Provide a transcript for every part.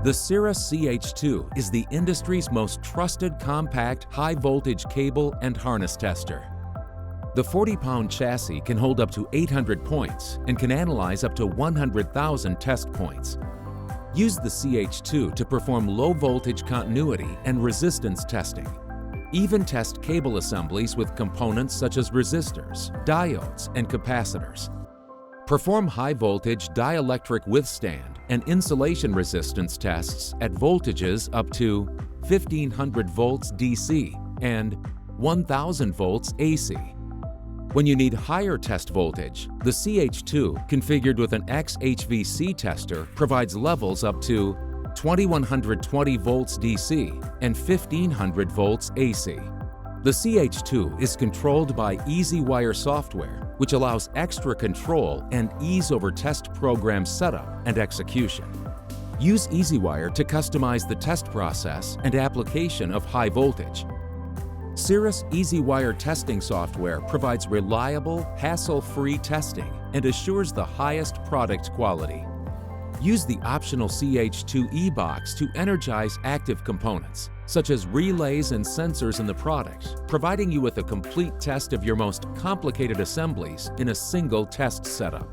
The Cirris CH2 is the industry's most trusted compact high-voltage cable and harness tester. The 40-pound chassis can hold up to 800 points and can analyze up to 100,000 test points. Use the CH2 to perform low-voltage continuity and resistance testing. Even test cable assemblies with components such as resistors, diodes, and capacitors. Perform high-voltage dielectric withstand and insulation resistance tests at voltages up to 1500 volts DC and 1000 volts AC. When you need higher test voltage, the CH2, configured with an xHVC tester, provides levels up to 2120 volts DC and 1500 volts AC. The CH2 is controlled by Easy-Wire software, which allows extra control and ease over test program setup and execution. Use Easy-Wire to customize the test process and application of high voltage. Cirris Easy-Wire testing software provides reliable, hassle-free testing and assures the highest product quality. Use the optional CH2 e-box to energize active components, such as relays and sensors in the product, providing you with a complete test of your most complicated assemblies in a single test setup.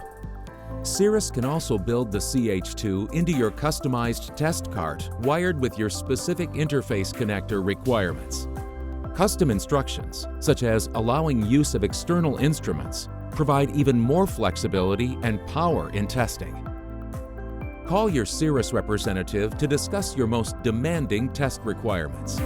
Cirris can also build the CH2 into your customized test cart wired with your specific interface connector requirements. Custom instructions, such as allowing use of external instruments, provide even more flexibility and power in testing. Call your Cirris representative to discuss your most demanding test requirements.